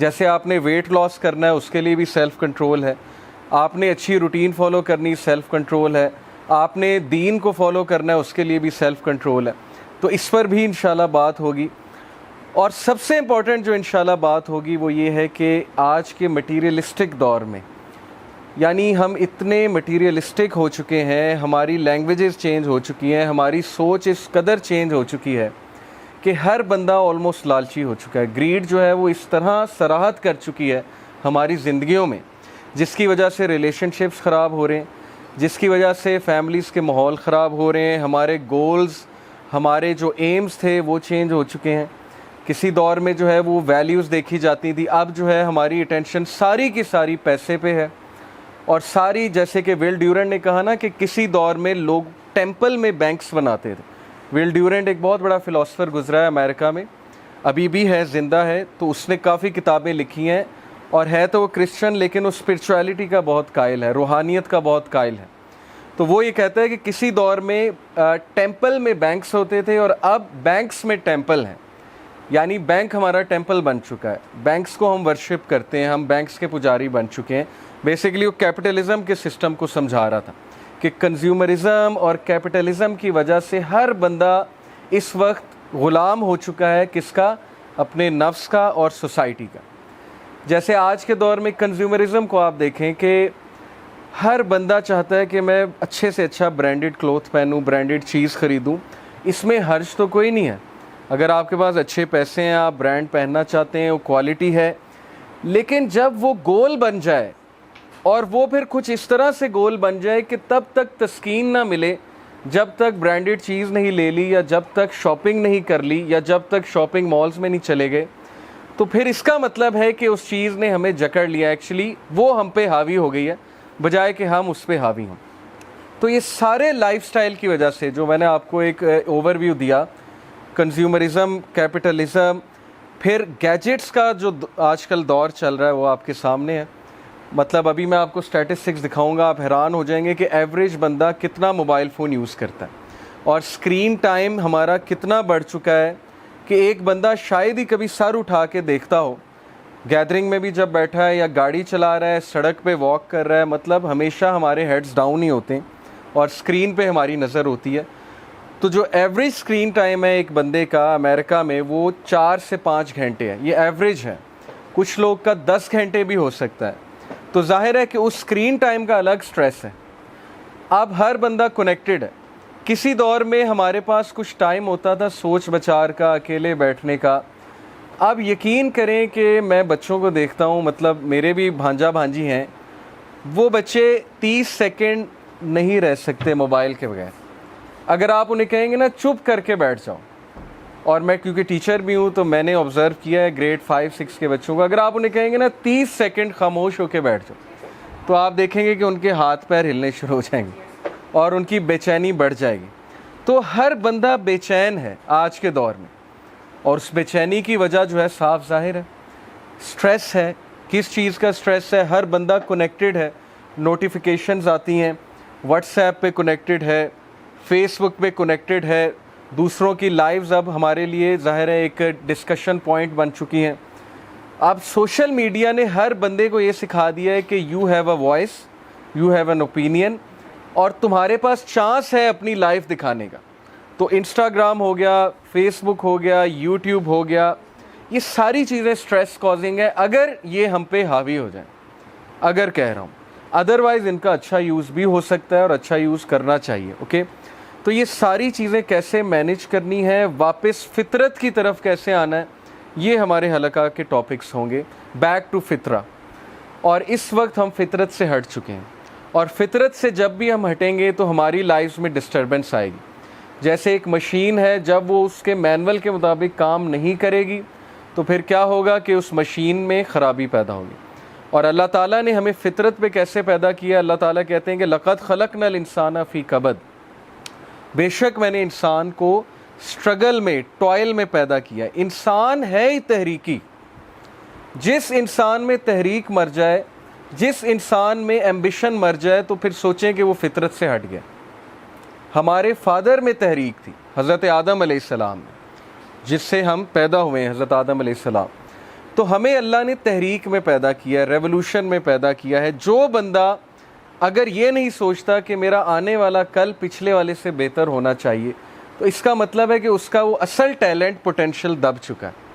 جیسے آپ نے ویٹ لاس کرنا ہے اس کے لیے بھی سیلف کنٹرول ہے, آپ نے اچھی روٹین فالو کرنی سیلف کنٹرول ہے, آپ نے دین کو فالو کرنا ہے اس کے لیے بھی سیلف کنٹرول ہے. تو اس پر بھی انشاءاللہ بات ہوگی. اور سب سے امپورٹنٹ جو انشاءاللہ بات ہوگی وہ یہ ہے کہ آج کے مٹیریلسٹک دور میں, یعنی ہم اتنے مٹیریلسٹک ہو چکے ہیں, ہماری لینگویجز چینج ہو چکی ہیں, ہماری سوچ اس قدر چینج ہو چکی ہے کہ ہر بندہ آلموسٹ لالچی ہو چکا ہے. گریڈ جو ہے وہ اس طرح سراحت کر چکی ہے ہماری زندگیوں میں, جس کی وجہ سے ریلیشن شپس خراب ہو رہے ہیں, جس کی وجہ سے فیملیز کے ماحول خراب ہو رہے ہیں, ہمارے گولز, ہمارے جو ایمز تھے وہ چینج ہو چکے ہیں. کسی دور میں جو ہے وہ ویلیوز دیکھی جاتی تھی, اب جو ہے ہماری اٹینشن ساری کی ساری پیسے پہ ہے. اور ساری, جیسے کہ ول ڈیورنٹ نے کہا نا کہ کسی دور میں لوگ ٹیمپل میں بینکس بناتے تھے. ول ڈیورنٹ ایک بہت بڑا فلاسفر گزرا ہے امریکہ میں, ابھی بھی ہے, زندہ ہے. تو اس نے کافی کتابیں لکھی ہیں اور ہے تو وہ کرسچن لیکن وہ اسپرچویلٹی کا بہت قائل ہے, روحانیت کا بہت قائل ہے. تو وہ یہ کہتا ہے کہ کسی دور میں ٹیمپل میں بینکس ہوتے تھے اور اب بینکس میں ٹیمپل ہیں, یعنی بینک ہمارا ٹیمپل بن چکا ہے. بینکس کو ہم ورشپ کرتے ہیں, ہم بینکس کے پجاری بن چکے ہیں. بیسیکلی وہ کیپٹلزم کے سسٹم کو سمجھا رہا تھا کہ کنزیومرزم اور کیپٹلزم کی وجہ سے ہر بندہ اس وقت غلام ہو چکا ہے. کس کا؟ اپنے نفس کا اور سوسائٹی کا. جیسے آج کے دور میں کنزیومرزم کو آپ دیکھیں کہ ہر بندہ چاہتا ہے کہ میں اچھے سے اچھا برانڈڈ کلوتھ پہنوں, برانڈڈ چیز خریدوں. اس میں حرج تو کوئی نہیں ہے. اگر آپ کے پاس اچھے پیسے ہیں, آپ برانڈ پہننا چاہتے ہیں, وہ کوالٹی ہے, لیکن جب وہ گول بن جائے اور وہ پھر کچھ اس طرح سے گول بن جائے کہ تب تک تسکین نہ ملے جب تک برانڈڈ چیز نہیں لے لی, یا جب تک شاپنگ نہیں کر لی, یا جب تک شاپنگ مالز میں نہیں چلے گئے, تو پھر اس کا مطلب ہے کہ اس چیز نے ہمیں جکڑ لیا. ایکچولی وہ ہم پہ حاوی ہو گئی ہے بجائے کہ ہم اس پہ حاوی ہوں. تو یہ سارے لائف سٹائل کی وجہ سے, جو میں نے آپ کو ایک اوور ویو دیا, کنزیومرزم, کیپٹلزم, پھر گیجٹس کا جو آج کل دور چل رہا ہے وہ آپ کے سامنے ہے. مطلب ابھی میں آپ کو اسٹیٹسٹکس دکھاؤں گا, آپ حیران ہو جائیں گے کہ ایوریج بندہ کتنا موبائل فون یوز کرتا ہے, اور اسکرین ٹائم ہمارا کتنا بڑھ چکا ہے کہ ایک بندہ شاید ہی کبھی سر اٹھا کے دیکھتا ہو. گیدرنگ میں بھی جب بیٹھا ہے یا گاڑی چلا رہا ہے, سڑک پہ واک کر رہا ہے, مطلب ہمیشہ ہمارے ہیڈز ڈاؤن ہی ہوتے ہیں اور اسکرین پہ ہماری نظر ہوتی ہے. تو جو ایوریج اسکرین ٹائم ہے ایک بندے کا امریکہ میں وہ 4 سے 5 گھنٹے ہے. یہ ایوریج ہے, کچھ لوگ کا 10 گھنٹے بھی ہو سکتا ہے. تو ظاہر ہے کہ اس اسکرین ٹائم کا الگ سٹریس ہے. اب ہر بندہ کنیکٹڈ ہے. کسی دور میں ہمارے پاس کچھ ٹائم ہوتا تھا سوچ بچار کا, اکیلے بیٹھنے کا. اب یقین کریں کہ میں بچوں کو دیکھتا ہوں, مطلب میرے بھی بھانجا بھانجی ہیں, وہ بچے 30 سیکنڈ نہیں رہ سکتے موبائل کے بغیر. اگر آپ انہیں کہیں گے نا چپ کر کے بیٹھ جاؤ, اور میں کیونکہ ٹیچر بھی ہوں تو میں نے آبزرو کیا ہے گریڈ 5-6 کے بچوں کو, اگر آپ انہیں کہیں گے نا 30 سیکنڈ خاموش ہو کے بیٹھ جاؤ, تو آپ دیکھیں گے کہ ان کے ہاتھ پیر ہلنے شروع ہو جائیں گے اور ان کی بے چینی بڑھ جائے گی. تو ہر بندہ بے چین ہے آج کے دور میں, اور اس بے چینی کی وجہ جو ہے صاف ظاہر ہے, سٹریس ہے. کس چیز کا سٹریس ہے؟ ہر بندہ کنیکٹڈ ہے, نوٹیفیکیشنز آتی ہیں, واٹس ایپ پہ کنیکٹڈ ہے, فیس بک پہ کنیکٹڈ ہے, دوسروں کی لائیوز اب ہمارے لیے ظاہر ہے ایک ڈسکشن پوائنٹ بن چکی ہیں. اب سوشل میڈیا نے ہر بندے کو یہ سکھا دیا ہے کہ you have a voice, you have an opinion, اور تمہارے پاس چانس ہے اپنی لائف دکھانے کا. تو انسٹاگرام ہو گیا, فیس بک ہو گیا, یوٹیوب ہو گیا, یہ ساری چیزیں سٹریس کازنگ ہے اگر یہ ہم پہ حاوی ہو جائیں, اگر کہہ رہا ہوں. ادروائز ان کا اچھا یوز بھی ہو سکتا ہے اور اچھا یوز کرنا چاہیے. اوکے, تو یہ ساری چیزیں کیسے مینیج کرنی ہے, واپس فطرت کی طرف کیسے آنا ہے, یہ ہمارے حلقہ کے ٹاپکس ہوں گے. بیک ٹو فطرہ. اور اس وقت ہم فطرت سے ہٹ چکے ہیں, اور فطرت سے جب بھی ہم ہٹیں گے تو ہماری لائف میں ڈسٹربنس آئے گی. جیسے ایک مشین ہے, جب وہ اس کے مینول کے مطابق کام نہیں کرے گی تو پھر کیا ہوگا کہ اس مشین میں خرابی پیدا ہوگی. اور اللہ تعالیٰ نے ہمیں فطرت پہ کیسے پیدا کیا؟ اللہ تعالیٰ کہتے ہیں کہ لَقَدْ خَلَقْنَا الْإِنسَانَ فِي كَبَدٍ, بے شک میں نے انسان کو سٹرگل میں, ٹوائل میں پیدا کیا. انسان ہے ہی تحریکی. جس انسان میں تحریک مر جائے, جس انسان میں ایمبیشن مر جائے, تو پھر سوچیں کہ وہ فطرت سے ہٹ گیا. ہمارے فادر میں تحریک تھی, حضرت آدم علیہ السلام میں, جس سے ہم پیدا ہوئے ہیں, حضرت آدم علیہ السلام. تو ہمیں اللہ نے تحریک میں پیدا کیا ہے, ریولوشن میں پیدا کیا ہے. جو بندہ اگر یہ نہیں سوچتا کہ میرا آنے والا کل پچھلے والے سے بہتر ہونا چاہیے, تو اس کا مطلب ہے کہ اس کا وہ اصل ٹیلنٹ پوٹینشیل دب چکا ہے.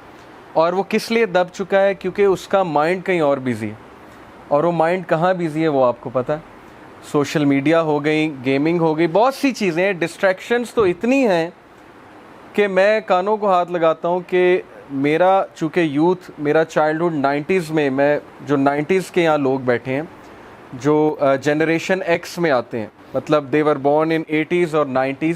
اور وہ کس لیے دب چکا ہے؟ کیونکہ اس کا مائنڈ کہیں اور بیزی ہے. اور وہ مائنڈ کہاں بیزی ہے وہ آپ کو پتہ ہے. سوشل میڈیا ہو گئی, گیمنگ ہو گئی, بہت سی چیزیں ہیں. ڈسٹریکشنز تو اتنی ہیں کہ میں کانوں کو ہاتھ لگاتا ہوں کہ میرا چونکہ یوتھ, میرا چائلڈہڈ 90s میں جو 90s کے یہاں لوگ بیٹھے ہیں, جو جنریشن ایکس میں آتے ہیں, مطلب دے ور بورن ان 80s اور 90s,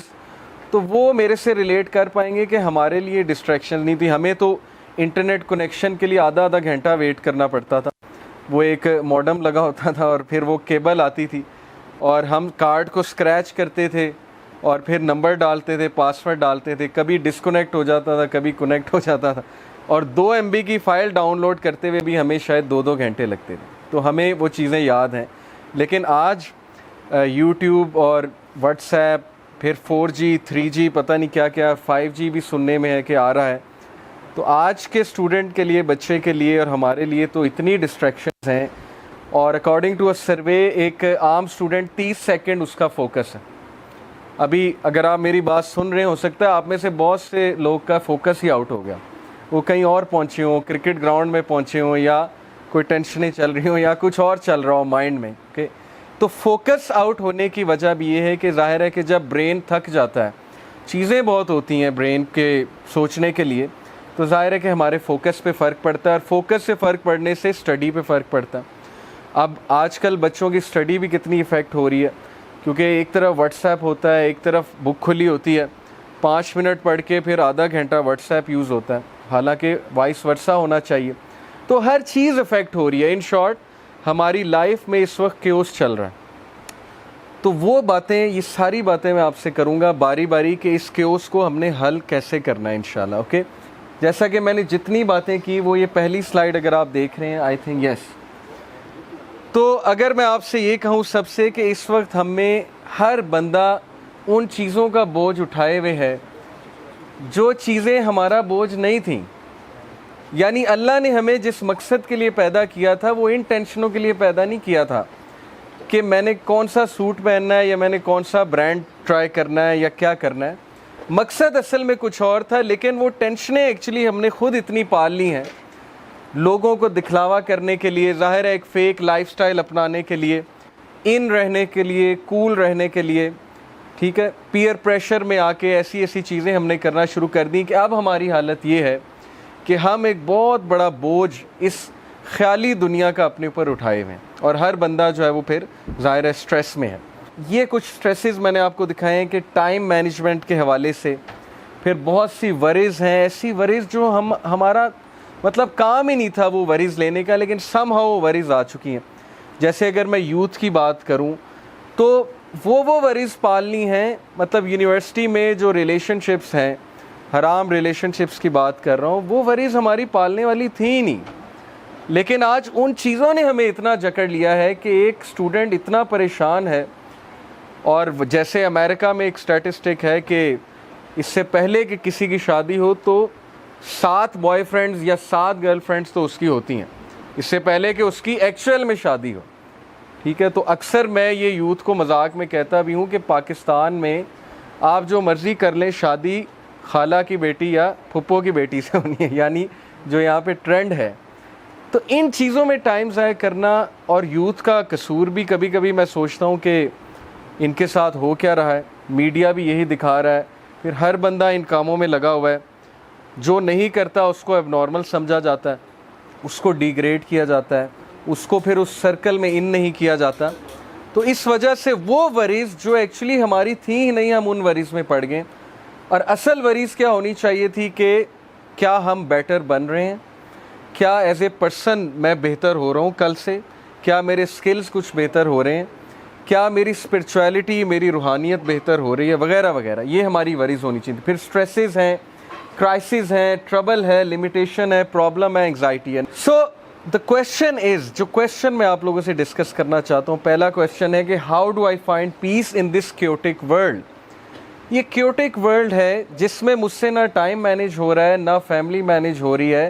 تو وہ میرے سے ریلیٹ کر پائیں گے کہ ہمارے لیے ڈسٹریکشن نہیں تھی. ہمیں تو انٹرنیٹ کنیکشن کے لیے آدھا گھنٹہ ویٹ کرنا پڑتا تھا. وہ ایک موڈم لگا ہوتا تھا اور پھر وہ کیبل آتی تھی اور ہم کارڈ کو اسکریچ کرتے تھے اور پھر نمبر ڈالتے تھے, پاسورڈ ڈالتے تھے. کبھی ڈسکنیکٹ ہو جاتا تھا, کبھی کنیکٹ ہو جاتا تھا, اور 2 MB کی فائل ڈاؤن لوڈ کرتے ہوئے بھی ہمیں شاید 2 گھنٹے لگتے تھے. تو ہمیں وہ چیزیں یاد ہیں. لیکن آج یوٹیوب اور واٹس ایپ, پھر 4G 3G پتہ نہیں کیا کیا, 5G بھی سننے میں ہے کہ آ رہا ہے. تو آج کے اسٹوڈنٹ کے لیے, بچے کے لیے اور ہمارے لیے تو اتنی ڈسٹریکشنز ہیں. اور اکارڈنگ ٹو اے سروے ایک عام اسٹوڈنٹ 30 سیکنڈ اس کا فوکس ہے. ابھی اگر آپ میری بات سن رہے ہیں, ہو سکتا ہے آپ میں سے بہت سے لوگ کا فوکس ہی آؤٹ ہو گیا, وہ کہیں اور پہنچے ہوں, کرکٹ گراؤنڈ میں پہنچے ہوں, یا کوئی ٹینشنیں چل رہی ہوں, یا کچھ اور چل رہا ہو مائنڈ میں. تو فوکس آؤٹ ہونے کی وجہ بھی یہ ہے کہ ظاہر ہے کہ جب برین تھک جاتا ہے, چیزیں بہت ہوتی ہیں برین کے سوچنے کے لیے, تو ظاہر ہے کہ ہمارے فوکس پہ فرق پڑتا ہے, اور فوکس سے فرق پڑنے سے اسٹڈی پہ فرق پڑتا ہے. اب آج کل بچوں کی اسٹڈی بھی کتنی افیکٹ ہو رہی ہے, کیونکہ ایک طرف واٹس ایپ ہوتا ہے, ایک طرف بک کھلی ہوتی ہے, 5 منٹ پڑھ کے پھر آدھا گھنٹہ واٹس ایپ یوز ہوتا ہے, حالانکہ وائس ورسا ہونا چاہیے. تو ہر چیز افیکٹ ہو رہی ہے. ان شارٹ ہماری لائف میں اس وقت کیوس چل رہا ہے. تو وہ باتیں, یہ ساری باتیں میں آپ سے کروں گا باری باری کہ اس کیوس کو ہم نے حل کیسے کرنا ہے انشاءاللہ. اوکے, جیسا کہ میں نے جتنی باتیں کی, وہ یہ پہلی سلائیڈ اگر آپ دیکھ رہے ہیں, آئی تھنک یس. تو اگر میں آپ سے یہ کہوں سب سے کہ اس وقت ہم میں ہر بندہ ان چیزوں کا بوجھ اٹھائے ہوئے ہے جو چیزیں ہمارا بوجھ نہیں تھیں. یعنی اللہ نے ہمیں جس مقصد کے لیے پیدا کیا تھا وہ ان ٹینشنوں کے لیے پیدا نہیں کیا تھا کہ میں نے کون سا سوٹ پہننا ہے, یا میں نے کون سا برانڈ ٹرائی کرنا ہے, یا کیا کرنا ہے. مقصد اصل میں کچھ اور تھا, لیکن وہ ٹینشنیں ایکچولی ہم نے خود اتنی پال لی ہیں لوگوں کو دکھلاوا کرنے کے لیے, ظاہر ہے ایک فیک لائف سٹائل اپنانے کے لیے, ان رہنے کے لیے, کول رہنے کے لیے. ٹھیک ہے, پیئر پریشر میں آ کے ایسی ایسی چیزیں ہم نے کرنا شروع کر دیں کہ اب ہماری حالت یہ ہے کہ ہم ایک بہت بڑا بوجھ اس خیالی دنیا کا اپنے اوپر اٹھائے ہوئے ہیں, اور ہر بندہ جو ہے وہ پھر ظاہر ہے اسٹریس میں ہے. یہ کچھ سٹریسز میں نے آپ کو دکھائے ہیں کہ ٹائم مینجمنٹ کے حوالے سے. پھر بہت سی ورز ہیں, ایسی ورز جو ہمارا مطلب کام ہی نہیں تھا وہ ورز لینے کا, لیکن سم ہاؤ وہ ورز آ چکی ہیں. جیسے اگر میں یوتھ کی بات کروں تو وہ ورز پالنی ہیں, مطلب یونیورسٹی میں جو ریلیشن شپس ہیں, حرام ریلیشن شپس کی بات کر رہا ہوں, وہ ورز ہماری پالنے والی تھی ہی نہیں. لیکن آج ان چیزوں نے ہمیں اتنا جکڑ لیا ہے کہ ایک اسٹوڈنٹ اتنا پریشان ہے. اور جیسے امریکہ میں ایک اسٹیٹسٹک ہے کہ اس سے پہلے کہ کسی کی شادی ہو تو 7 بوائے فرینڈز یا 7 گرل فرینڈز تو اس کی ہوتی ہیں, اس سے پہلے کہ اس کی ایکچوئل میں شادی ہو. ٹھیک ہے, تو اکثر میں یہ یوتھ کو مذاق میں کہتا بھی ہوں کہ پاکستان میں آپ جو مرضی کر لیں, شادی خالہ کی بیٹی یا پھپھو کی بیٹی سے ہونی ہے, یعنی جو یہاں پہ ٹرینڈ ہے. تو ان چیزوں میں ٹائم ضائع کرنا, اور یوتھ کا قصور بھی کبھی کبھی میں سوچتا ہوں کہ ان کے ساتھ ہو کیا رہا ہے. میڈیا بھی یہی دکھا رہا ہے, پھر ہر بندہ ان کاموں میں لگا ہوا ہے. جو نہیں کرتا اس کو اب نارمل سمجھا جاتا ہے, اس کو ڈیگریڈ کیا جاتا ہے, اس کو پھر اس سرکل میں ان نہیں کیا جاتا. تو اس وجہ سے وہ ورز جو ایکچولی ہماری تھیں ہی نہیں, ہم ان ورز میں پڑ گئے. اور اصل ورز کیا ہونی چاہیے تھی کہ کیا ہم بیٹر بن رہے ہیں, کیا ایز اے پرسن میں بہتر ہو رہا ہوں کل سے, کیا میرے سکلز کچھ بہتر ہو رہے ہیں, کیا میری اسپرچویلٹی, میری روحانیت بہتر ہو رہی ہے, وغیرہ وغیرہ. یہ ہماری ورز ہونی چاہیے. پھر سٹریسز ہیں, کرائسز ہیں, ٹربل ہے, لمیٹیشن ہے, پرابلم ہے, انگزائٹی ہے. سو دا کویشچن از, جو کویشچن میں آپ لوگوں سے ڈسکس کرنا چاہتا ہوں, پہلا کویشچن ہے کہ how do I find peace in this chaotic world. یہ کیوٹک ورلڈ ہے جس میں مجھ سے نہ ٹائم مینیج ہو رہا ہے, نہ فیملی مینیج ہو رہی ہے,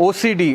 OCD,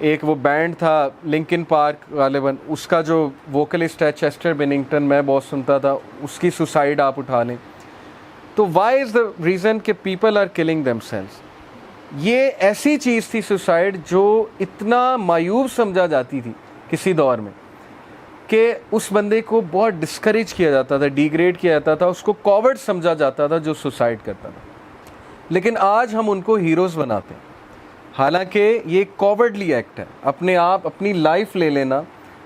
ایک وہ بینڈ تھا لنکن پارک غالباً، اس کا جو ووکلسٹ ہے چیسٹر بیننگٹن، میں بہت سنتا تھا، اس کی سوسائڈ آپ اٹھا لیں. تو وائی از دا ریزن کہ people are killing themselves. یہ ایسی چیز تھی سوسائڈ جو اتنا مایوب سمجھا جاتی تھی کسی دور میں کہ اس بندے کو بہت ڈسکریج کیا جاتا تھا، ڈیگریڈ کیا جاتا تھا، اس کو کاورڈ سمجھا جاتا تھا جو سوسائڈ کرتا تھا. لیکن آج ہم ان کو ہیروز بناتے ہیں، حالانکہ یہ ایک کاورڈلی ایکٹ ہے. اپنے آپ اپنی لائف لے لینا،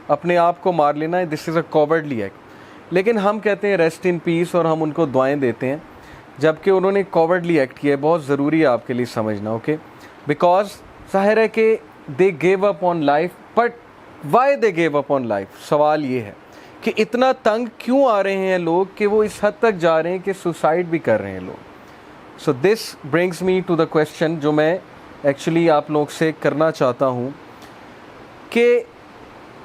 اپنے آپ کو مار لینا، دس از اے کاورڈلی ایکٹ. لیکن ہم کہتے ہیں ریسٹ ان پیس اور ہم ان کو دعائیں دیتے ہیں، جبکہ انہوں نے کاورڈلی ایکٹ کیا ہے. بہت ضروری ہے آپ کے لیے سمجھنا، اوکے؟ بیکاز ظاہر ہے کہ they gave up on life, but why they gave up on life? سوال یہ ہے کہ اتنا تنگ کیوں آ رہے ہیں لوگ کہ وہ اس حد تک جا رہے ہیں کہ سوسائڈ بھی کر رہے ہیں لوگ. So this brings me to the question جو میں ایکچولی آپ لوگ سے کرنا چاہتا ہوں کہ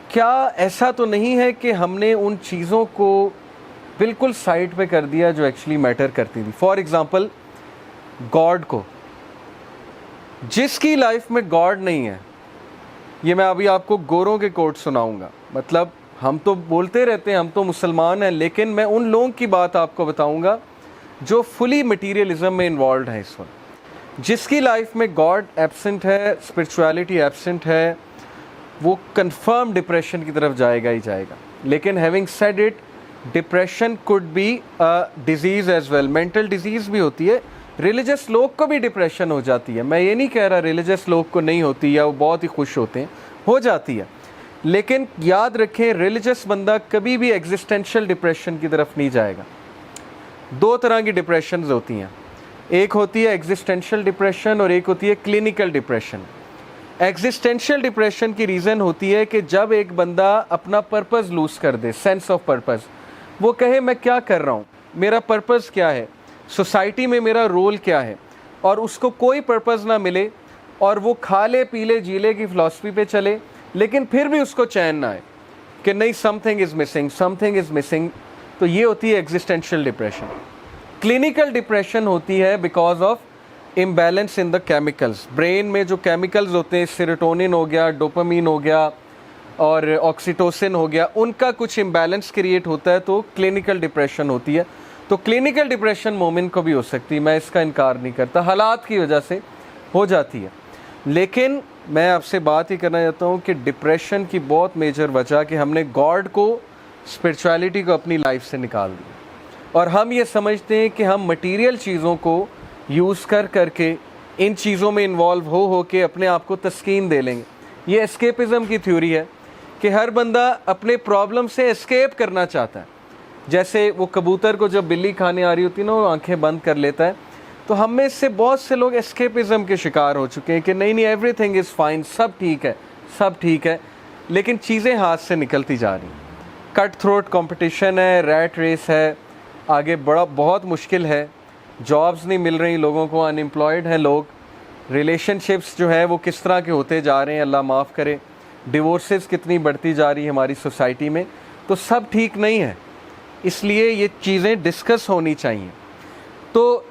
کیا ایسا تو نہیں ہے کہ ہم نے ان چیزوں کو بالکل سائڈ پہ کر دیا جو ایکچولی میٹر کرتی تھی؟ فار ایگزامپل گاڈ کو، جس کی لائف میں گاڈ نہیں ہے، یہ میں ابھی آپ کو گوروں کے کوٹ سناؤں گا. مطلب ہم تو بولتے رہتے ہیں ہم تو مسلمان ہیں، لیکن میں ان لوگوں کی بات آپ کو بتاؤں گا جو فلی مٹیریلزم میں انوالوڈ ہیں اس وقت. جس کی لائف میں گاڈ ایبسنٹ ہے، اسپرچویلٹی ایبسنٹ ہے، وہ کنفرم ڈپریشن کی طرف جائے گا ہی جائے گا. لیکن having said it, depression could be disease as well. Mental disease بھی ہوتی ہے. ریلیجس لوگ کو بھی ڈپریشن ہو جاتی ہے. میں یہ نہیں کہہ رہا ریلیجس لوگ کو نہیں ہوتی یا وہ بہت ہی خوش ہوتے ہیں، ہو جاتی ہے. لیکن یاد رکھیں ریلیجس بندہ کبھی بھی ایگزسٹینشل ڈپریشن کی طرف نہیں جائے گا. دو طرح کی ڈپریشنز ہوتی ہیں، ایک ہوتی ہے ایگزسٹینشل ڈپریشن اور ایک ہوتی ہے کلینکل ڈپریشن. ایگزسٹینشل ڈپریشن کی ریزن ہوتی ہے کہ جب ایک بندہ اپنا پرپز لوز کر دے، سینس آف پرپز، وہ کہے میں کیا کر رہا ہوں، میرا پرپز کیا ہے، سوسائٹی میں میرا رول کیا ہے، اور اس کو کوئی پرپز نہ ملے اور وہ کھا لے پی لے جی لے کی فلاسفی پہ چلے، لیکن پھر بھی اس کو چین نہ آئے کہ نہیں some thing is missing, some thing is missing. تو یہ ہوتی ہے ایگزسٹینشل ڈپریشن. کلینکل ڈپریشن ہوتی ہے because of imbalance in the chemicals. Brain میں جو کیمیکلز ہوتے ہیں، سیروٹونن ہو گیا، ڈوپامین ہو گیا اور آکسیٹوسن ہو گیا، ان کا کچھ امبیلنس کریٹ ہوتا ہے تو کلینکل ڈپریشن ہوتی ہے. تو کلینکل ڈپریشن مومن کو بھی ہو سکتی ہے، میں اس کا انکار نہیں کرتا، حالات کی وجہ سے ہو جاتی ہے. لیکن میں آپ سے بات ہی کرنا چاہتا ہوں کہ ڈپریشن کی بہت میجر وجہ کہ ہم نے گاڈ کو، اسپرچویلٹی کو اپنی لائف سے نکال دیا، اور ہم یہ سمجھتے ہیں کہ ہم مٹیریل چیزوں کو یوز کر کے ان چیزوں میں انوالو ہو کے اپنے آپ کو تسکین دے لیں گے. یہ اسکیپزم کی تھیوری ہے کہ ہر بندہ اپنے پرابلم سے اسکیپ کرنا چاہتا ہے. جیسے وہ کبوتر کو جب بلی کھانے آ رہی ہوتی ہے نا، وہ آنکھیں بند کر لیتا ہے. تو ہم میں سے بہت سے لوگ اسکیپزم کے شکار ہو چکے ہیں کہ نہیں ایوری تھنگ از فائن، سب ٹھیک ہے، سب ٹھیک ہے، لیکن چیزیں ہاتھ سے نکلتی جا رہی ہیں. کٹ تھروٹ کمپٹیشن ہے، ریٹ ریس ہے، آگے بہت مشکل ہے، جابز نہیں مل رہی لوگوں کو، ان امپلائڈ ہیں لوگ، ریلیشن شپس جو ہیں وہ کس طرح کے ہوتے جا رہے ہیں اللہ معاف کرے، ڈیورسز کتنی بڑھتی جا رہی ہے ہماری سوسائٹی میں. تو سب ٹھیک نہیں ہے، اس لیے یہ چیزیں ڈسکس ہونی چاہیے. تو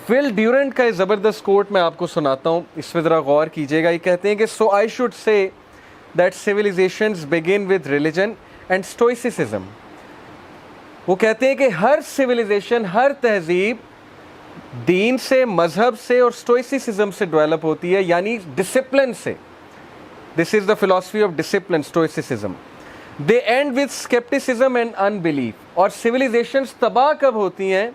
ول ڈیورنٹ کا ایک زبردست کوٹ میں آپ کو سناتا ہوں، اس پہ ذرا غور کیجیے گا. یہ کہتے ہیں کہ so I should say that civilizations began with religion and stoicism. وہ کہتے ہیں کہ ہر سویلائزیشن، ہر تہذیب دین سے، مذہب سے اور اسٹوئسسزم سے ڈیولپ ہوتی ہے، یعنی ڈسپلن سے. This is the philosophy of discipline, stoicism. They end with skepticism and unbelief. اور سویلائزیشنز تباہ کب ہوتی ہیں؟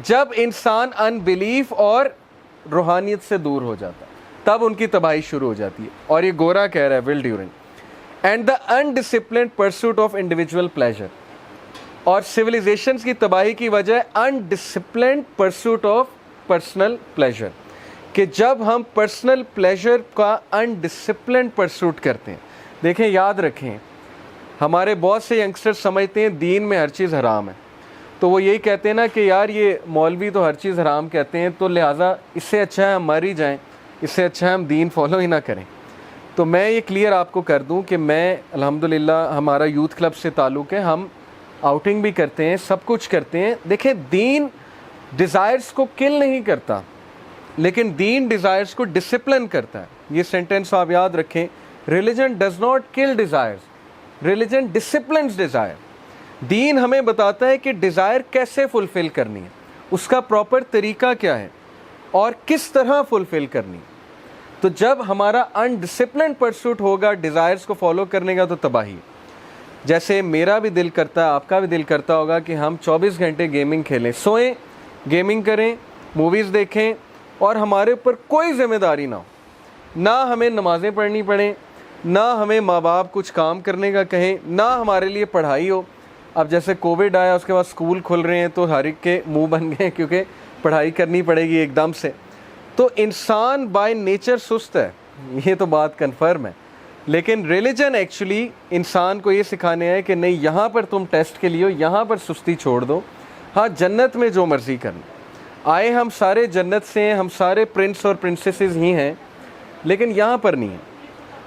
جب انسان ان بلیف اور روحانیت سے دور ہو جاتا ہے، تب ان کی تباہی شروع ہو جاتی ہے. اور یہ گورا کہہ رہا ہے، Will Durant. And the undisciplined pursuit of individual pleasure. اور سویلائزیشنز کی تباہی کی وجہ ہے undisciplined pursuit of personal pleasure, کہ جب ہم پرسنل پلیجر کا انڈسپلنڈ پرسوٹ کرتے ہیں. دیکھیں یاد رکھیں، ہمارے بہت سے ینگسٹر سمجھتے ہیں دین میں ہر چیز حرام ہے، تو وہ یہی کہتے ہیں نا کہ یار یہ مولوی تو ہر چیز حرام کہتے ہیں، تو لہٰذا اس سے اچھا ہے ہم مر ہی جائیں، اس سے اچھا ہے ہم دین فالو ہی نہ کریں. تو میں یہ کلیئر آپ کو کر دوں کہ میں الحمدللہ ہمارا یوتھ کلب سے تعلق ہے، ہم آؤٹنگ بھی کرتے ہیں، سب کچھ کرتے ہیں. دیکھیں دین ڈیزائرز کو کل نہیں کرتا، لیکن دین ڈیزائرز کو ڈسپلن کرتا ہے. یہ سینٹنس آپ یاد رکھیں، Religion does not kill desires. Religion disciplines desire. دین ہمیں بتاتا ہے کہ ڈیزائر کیسے فلفل کرنی ہے, اس کا پراپر طریقہ کیا ہے اور کس طرح فلفل کرنی ہے. تو جب ہمارا انڈسپلنڈ پرسوٹ ہوگا ڈیزائرز کو فالو کرنے کا تو تباہی ہے. جیسے میرا بھی دل کرتا ہے, آپ کا بھی دل کرتا ہوگا کہ ہم 24 گھنٹے گیمنگ کھیلیں, سوئیں, گیمنگ کریں, موویز دیکھیں اور ہمارے اوپر کوئی ذمہ داری نہ ہو, نہ ہمیں نمازیں پڑھنی پڑیں, نہ ہمیں ماں باپ کچھ کام کرنے کا کہیں, نہ ہمارے لیے پڑھائی ہو. اب جیسے کووڈ آیا اس کے بعد اسکول کھل رہے ہیں تو ہر ایک کے منہ بن گئے کیونکہ پڑھائی کرنی پڑے گی ایک دم سے. تو انسان بائی نیچر سست ہے, یہ تو بات کنفرم ہے. لیکن ریلیجن ایکچولی انسان کو یہ سکھانے ہے کہ نہیں, یہاں پر تم ٹیسٹ کے لیے ہو, یہاں پر سستی چھوڑ دو. ہاں جنت میں جو مرضی کرنا, آئے ہم سارے جنت سے ہیں, ہم سارے پرنس اور پرنسیسز ہی ہیں, لیکن یہاں پر نہیں ہے.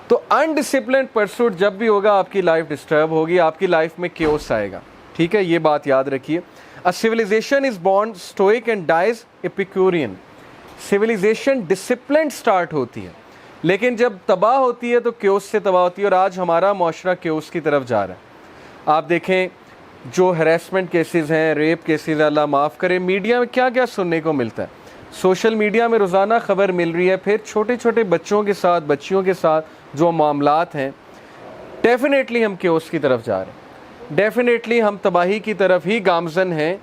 تو انڈسپلنڈ پرسوٹ جب بھی ہوگا آپ کی لائف ڈسٹرب ہوگی, آپ کی لائف میں کیوس آئے گا. ٹھیک ہے, یہ بات یاد رکھیے. A civilization is born stoic and dies Epicurean. civilization disciplined start ہوتی ہے, لیکن جب تباہ ہوتی ہے تو کیوس سے تباہ ہوتی ہے, اور آج ہمارا معاشرہ کیوس کی طرف جا رہا ہے. آپ دیکھیں جو ہیراسمنٹ کیسز ہیں, ریپ کیسز, اللہ معاف کرے, میڈیا میں کیا کیا سننے کو ملتا ہے. سوشل میڈیا میں روزانہ خبر مل رہی ہے. پھر چھوٹے چھوٹے بچوں کے ساتھ, بچیوں کے ساتھ جو معاملات ہیں, ڈیفینیٹلی ہم کیوس کی طرف جا رہے ہیں, ڈیفینیٹلی ہم تباہی کی طرف ہی گامزن ہیں.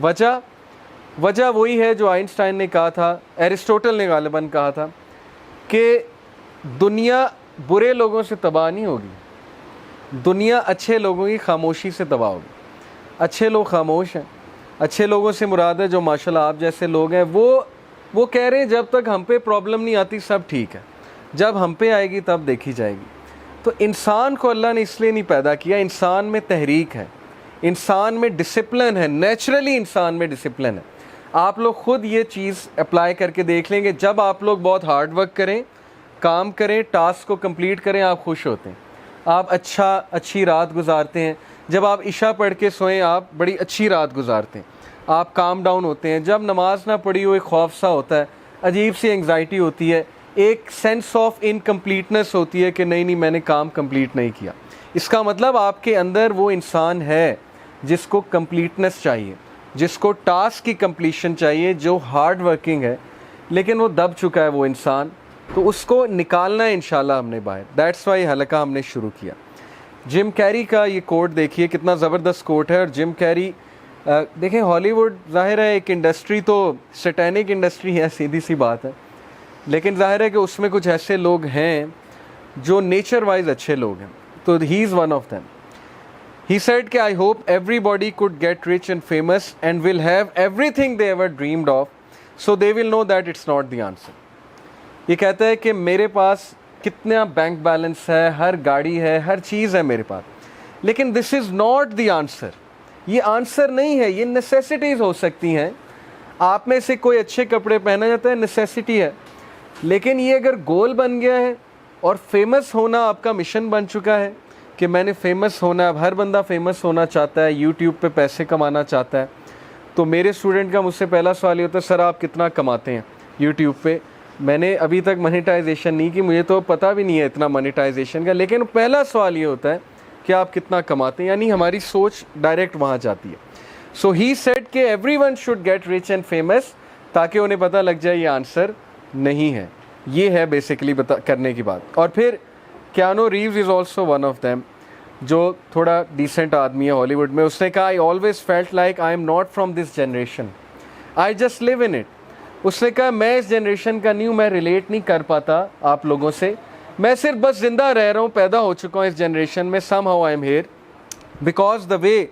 وجہ وہی ہے جو آئنسٹائن نے کہا تھا, ایرسٹوٹل نے غالباً کہا تھا کہ دنیا برے لوگوں سے تباہ نہیں ہوگی, دنیا اچھے لوگوں کی خاموشی سے تباہ ہوگی. اچھے لوگ خاموش ہیں. اچھے لوگوں سے مراد ہے جو ماشاءاللہ آپ جیسے لوگ ہیں, وہ کہہ رہے ہیں جب تک ہم پہ پرابلم نہیں آتی سب ٹھیک ہے, جب ہم پہ آئے گی تب دیکھی جائے گی. تو انسان کو اللہ نے اس لیے نہیں پیدا کیا, انسان میں تحریک ہے, انسان میں ڈسپلن ہے, نیچرلی انسان میں ڈسپلن ہے. آپ لوگ خود یہ چیز اپلائی کر کے دیکھ لیں گے, جب آپ لوگ بہت ہارڈ ورک کریں, کام کریں, ٹاسک کو کمپلیٹ کریں, آپ خوش ہوتے ہیں, آپ اچھی رات گزارتے ہیں. جب آپ عشاء پڑھ کے سوئیں آپ بڑی اچھی رات گزارتے ہیں, آپ کام ڈاؤن ہوتے ہیں. جب نماز نہ پڑھی ہو ایک خوف سا ہوتا ہے, عجیب سی انگزائٹی ہوتی ہے, ایک سینس آف انکمپلیٹنس ہوتی ہے کہ نہیں میں نے کام کمپلیٹ نہیں کیا. اس کا مطلب آپ کے اندر وہ انسان ہے جس کو کمپلیٹنس چاہیے, جس کو ٹاسک کی کمپلیشن چاہیے, جو ہارڈ ورکنگ ہے, لیکن وہ دب چکا ہے وہ انسان. تو اس کو نکالنا ہے انشاءاللہ ہم نے باہر. دیٹس وائی حلقہ ہم نے شروع کیا. جم کیری کا یہ کوٹ دیکھیے, کتنا زبردست کوٹ ہے. اور جم کیری دیکھیں, ہالی ووڈ ظاہر ہے ایک انڈسٹری تو سیٹینک انڈسٹری ہے, سیدھی سی بات ہے, لیکن ظاہر ہے کہ اس میں کچھ ایسے لوگ ہیں جو نیچر وائز اچھے لوگ ہیں. تو he is one of them. He said کہ I hope everybody could get rich and famous and will have everything they ever dreamed of, so they will know that it's not the answer. یہ کہتا ہے کہ میرے پاس کتنا bank balance ہے, ہر گاڑی ہے, ہر چیز ہے میرے پاس, لیکن this is not the answer. یہ آنسر نہیں ہے, یہ نیسیسٹیز ہو سکتی ہیں. آپ میں سے کوئی اچھے کپڑے پہنا جاتا ہے, نیسیسٹی ہے, لیکن یہ اگر گول بن گیا ہے اور فیمس ہونا آپ کا مشن بن چکا ہے کہ میں نے فیمس ہونا ہے, اب ہر بندہ فیمس ہونا چاہتا ہے, یوٹیوب پہ پیسے کمانا چاہتا ہے. تو میرے اسٹوڈنٹ کا مجھ سے پہلا سوال یہ ہوتا ہے, سر آپ کتنا کماتے ہیں یوٹیوب پہ؟ میں نے ابھی تک منیٹائزیشن نہیں کی, مجھے تو پتہ بھی نہیں ہے اتنا منیٹائزیشن کا, لیکن پہلا سوال یہ ہوتا ہے کہ آپ کتنا کماتے ہیں, یعنی ہماری سوچ ڈائریکٹ وہاں جاتی ہے. سو ہی سیڈ کہ everyone should get rich and famous, تاکہ انہیں پتہ لگ جائے یہ آنسر نہیں ہے. یہ ہے بیسیکلی کرنے کی بات. اور پھر Keanu Reeves is also one of them, جو تھوڑا ڈیسنٹ آدمی ہے ہالی ووڈ میں. اس نے کہا I always felt like I am not from this generation, I just live in it. اس نے کہا میں اس جنریشن کا نہیں ہوں, میں ریلیٹ نہیں کر پاتا آپ لوگوں سے, میں صرف بس زندہ رہ رہا ہوں, پیدا ہو چکا ہوں اس جنریشن میں. Somehow I am here because the way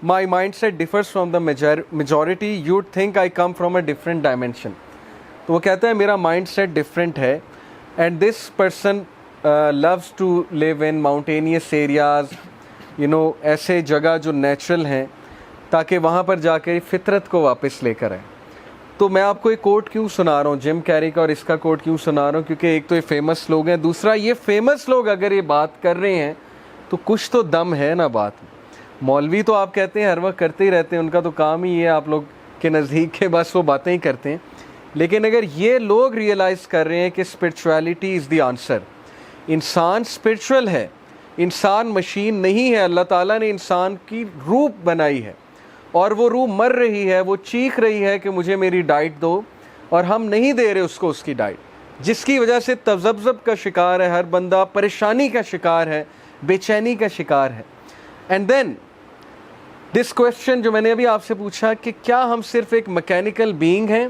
my mindset differs from the majority, you'd think I come from a different dimension. تو وہ کہتا ہے میرا مائنڈ سیٹ ڈفرینٹ ہے, and this person loves to live in mountainous areas, ایسے جگہ جو natural ہیں, تاکہ وہاں پر جا کے فطرت کو واپس لے کر آئیں. تو میں آپ کو ایک کوٹ کیوں سنا رہا ہوں جم کیری کا, اور اس کا کوٹ کیوں سنا رہا ہوں, کیونکہ ایک تو یہ فیمس لوگ ہیں, دوسرا یہ فیمس لوگ اگر یہ بات کر رہے ہیں تو کچھ تو دم ہے نا بات میں. مولوی تو آپ کہتے ہیں ہر وقت کرتے ہی رہتے ہیں, ان کا تو کام ہی ہے آپ لوگ کے نزدیک کے بس وہ باتیں ہی کرتے ہیں. لیکن اگر یہ لوگ ریئلائز کر رہے ہیں کہ اسپرچویلٹی از دی آنسر, انسان اسپرچول ہے, انسان مشین نہیں ہے. اللہ تعالیٰ نے انسان کی روح بنائی ہے اور وہ روح مر رہی ہے, وہ چیخ رہی ہے کہ مجھے میری ڈائٹ دو, اور ہم نہیں دے رہے اس کو اس کی ڈائٹ, جس کی وجہ سے تذبذب کا شکار ہے ہر بندہ, پریشانی کا شکار ہے, بے چینی کا شکار ہے. اینڈ دین دس کویسچن جو میں نے ابھی آپ سے پوچھا کہ کیا ہم صرف ایک میکینیکل بینگ ہیں,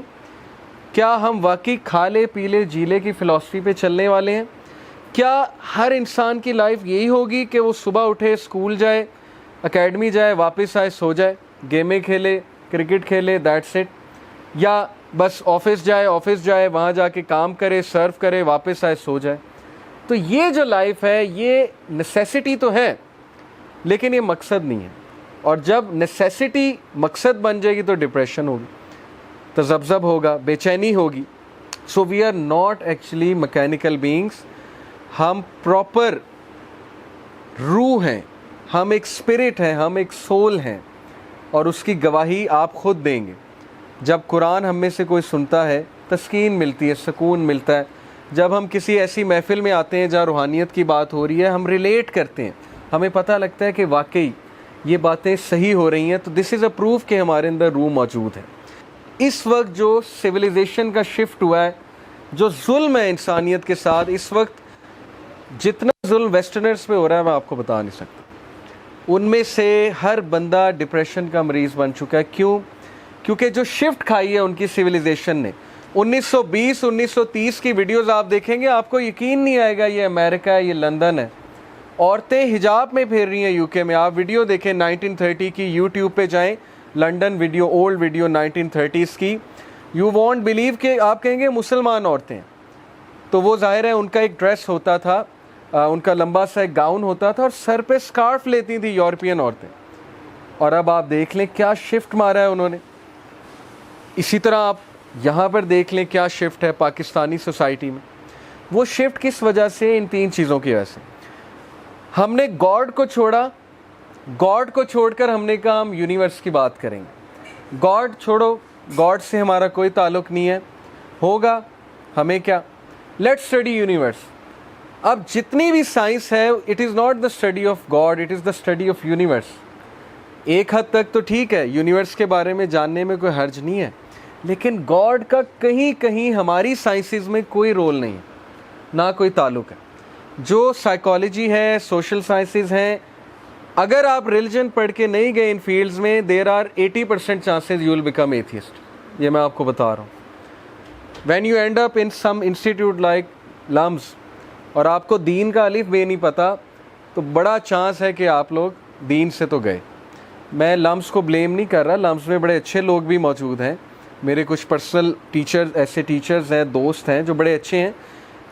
کیا ہم واقعی کھا لے پی لے جی لے کی فلسفی پہ چلنے والے ہیں؟ کیا ہر انسان کی لائف یہی ہوگی کہ وہ صبح اٹھے, اسکول جائے, اکیڈمی جائے, واپس آئے, سو جائے, گیمیں کھیلے, کرکٹ کھیلے, دیٹس اٹ؟ یا بس آفس جائے وہاں جا کے کام کرے, سرو کرے, واپس آئے, سو جائے؟ تو یہ جو لائف ہے یہ نیسیسٹی تو ہے لیکن یہ مقصد نہیں ہے, اور جب نیسیسٹی مقصد بن جائے گی تو ڈپریشن ہوگی, تذبذب ہوگا, بے چینی ہوگی. So we are not actually mechanical beings, ہم پراپر روح ہیں, ہم ایک اسپرٹ ہیں, ہم ایک سول ہیں, اور اس کی گواہی آپ خود دیں گے. جب قرآن ہم میں سے کوئی سنتا ہے تسکین ملتی ہے, سکون ملتا ہے. جب ہم کسی ایسی محفل میں آتے ہیں جہاں روحانیت کی بات ہو رہی ہے, ہم ریلیٹ کرتے ہیں, ہمیں پتہ لگتا ہے کہ واقعی یہ باتیں صحیح ہو رہی ہیں, تو دس از اے پروف کہ ہمارے اندر روح موجود ہے. اس وقت جو سویلائزیشن کا شفٹ ہوا ہے, جو ظلم ہے انسانیت کے ساتھ, اس وقت جتنا ظلم ویسٹرنرز پہ ہو رہا ہے میں آپ کو بتا نہیں سکتا. ان میں سے ہر بندہ ڈپریشن کا مریض بن چکا ہے. کیوں؟ کیونکہ جو شفٹ کھائی ہے ان کی سویلائزیشن نے, 1920 1930 کی ویڈیوز آپ دیکھیں گے آپ کو یقین نہیں آئے گا یہ امریکہ ہے, یہ لندن ہے. عورتیں حجاب میں پھیر رہی ہیں یو کے میں. آپ ویڈیو دیکھیں 1930 کی, یوٹیوب پہ جائیں, London video, old video 1930s کی, یو وونٹ بلیو کہ آپ کہیں گے مسلمان عورتیں. تو وہ ظاہر ہے ان کا ایک ڈریس ہوتا تھا, ان کا لمبا سا ایک گاؤن ہوتا تھا, اور سر پہ اسکارف لیتی تھی یورپین عورتیں. اور اب آپ دیکھ لیں کیا شفٹ مارا ہے انہوں نے. اسی طرح آپ یہاں پر دیکھ لیں کیا شفٹ ہے پاکستانی سوسائٹی میں. وہ شفٹ کس وجہ سے؟ ان تین چیزوں کی وجہ سے. ہم نے گاڈ کو چھوڑا, گاڈ کو چھوڑ کر ہم نے کہا ہم یونیورس کی بات کریں گے. گاڈ چھوڑو, گاڈ سے ہمارا کوئی تعلق نہیں ہے, ہوگا ہمیں کیا, لیٹ اسٹڈی یونیورس. اب جتنی بھی سائنس ہے it is not the study of God, it is the study of universe. ایک حد تک تو ٹھیک ہے, یونیورس کے بارے میں جاننے میں کوئی حرج نہیں ہے, لیکن گاڈ کا کہیں کہیں ہماری سائنسز میں کوئی رول نہیں, نہ کوئی تعلق ہے. جو سائیکالوجی ہے, سوشل سائنسز ہیں, اگر آپ ریلیجن پڑھ کے نہیں گئے ان فیلڈز میں, there are 80% chances you will become atheist. یہ میں آپ کو بتا رہا ہوں. When you end up in some institute like LUMS, اور آپ کو دین کا الف بے نہیں پتا, تو بڑا چانس ہے کہ آپ لوگ دین سے تو گئے. میں لمز کو بلیم نہیں کر رہا, لمز میں بڑے اچھے لوگ بھی موجود ہیں, میرے کچھ پرسنل ٹیچرز, ایسے ٹیچرز ہیں, دوست ہیں جو بڑے اچھے ہیں,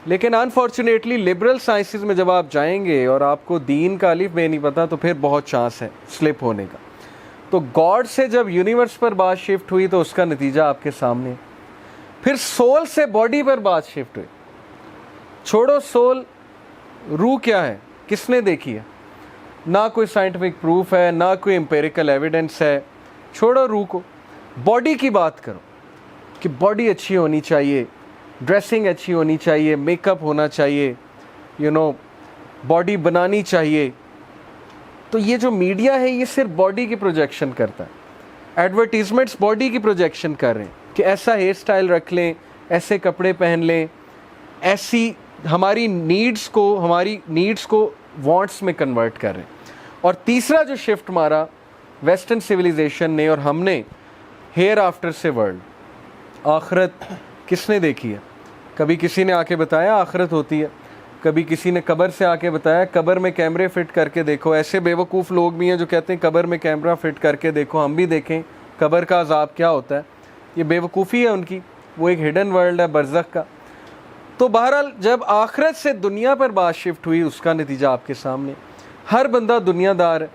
لیکن انفارچونیٹلی لبرل سائنسز میں جب آپ جائیں گے اور آپ کو دین کا الف بے نہیں پتا, تو پھر بہت چانس ہے سلپ ہونے کا. تو گاڈ سے جب یونیورس پر بات شفٹ ہوئی تو اس کا نتیجہ آپ کے سامنے. پھر سول سے باڈی پر بات شفٹ ہوئی. چھوڑو سول, روح کیا ہے, کس نے دیکھی ہے؟ نہ کوئی سائنٹیفک پروف ہے, نہ کوئی امپیریکل ایویڈنس ہے. چھوڑو روح کو, باڈی کی بات کرو کہ باڈی اچھی ہونی چاہیے, ڈریسنگ اچھی ہونی چاہیے, میک اپ ہونا چاہیے, باڈی بنانی چاہیے. تو یہ جو میڈیا ہے یہ صرف باڈی کی پروجیکشن کرتا ہے. ایڈورٹیزمنٹس باڈی کی پروجیکشن کر رہے ہیں کہ ایسا ہیئر سٹائل رکھ لیں, ایسے کپڑے پہن لیں, ایسی ہماری نیڈس کو وانٹس میں کنورٹ کر رہے ہیں. اور تیسرا جو شفٹ مارا ویسٹرن سویلائزیشن نے اور ہم نے, ہیئر آفٹر سے ورلڈ. آخرت کس نے دیکھی ہے؟ کبھی کسی نے آ کے بتایا آخرت ہوتی ہے؟ کبھی کسی نے قبر سے آ کے بتایا قبر میں کیمرے فٹ کر کے دیکھو؟ ایسے بیوقوف لوگ بھی ہیں جو کہتے ہیں قبر میں کیمرہ فٹ کر کے دیکھو, ہم بھی دیکھیں قبر کا عذاب کیا ہوتا ہے. یہ بیوقوفی ہے ان کی, وہ ایک ہڈن ورلڈ ہے برزخ کا. تو بہرحال جب آخرت سے دنیا پر بات شفٹ ہوئی اس کا نتیجہ آپ کے سامنے. ہر بندہ دنیا دار ہے,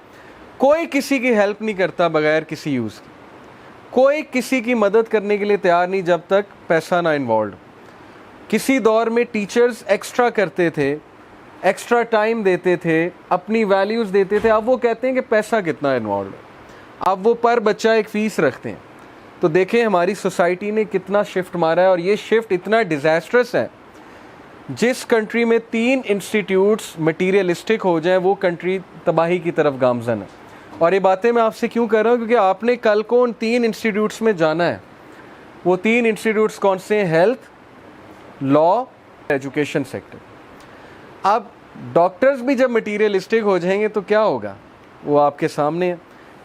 کوئی کسی کی ہیلپ نہیں کرتا بغیر کسی یوز کی, کوئی کسی کی مدد کرنے کے لیے تیار نہیں جب تک پیسہ نہ انوالوڈ. کسی دور میں ٹیچرز ایکسٹرا کرتے تھے, ایکسٹرا ٹائم دیتے تھے, اپنی ویلیوز دیتے تھے. اب وہ کہتے ہیں کہ پیسہ کتنا انوالوڈ ہے, اب وہ پر بچہ ایک فیس رکھتے ہیں. تو دیکھیں ہماری سوسائٹی نے کتنا شفٹ مارا ہے, اور یہ شفٹ اتنا ڈیزاسٹرس ہے جس کنٹری میں 3 انسٹیٹیوٹس مٹیریلسٹک ہو جائیں وہ کنٹری تباہی کی طرف گامزن ہے. اور یہ باتیں میں آپ سے کیوں کر رہا ہوں؟ کیونکہ آپ نے کل کو ان 3 انسٹیٹیوٹس میں جانا ہے. وہ 3 انسٹیٹیوٹس کون سے ہیں؟ ہیلتھ، لا، ایجوکیشن سیکٹر. اب ڈاکٹرز بھی جب مٹیریلسٹک ہو جائیں گے تو کیا ہوگا؟ وہ آپ کے سامنے ہے.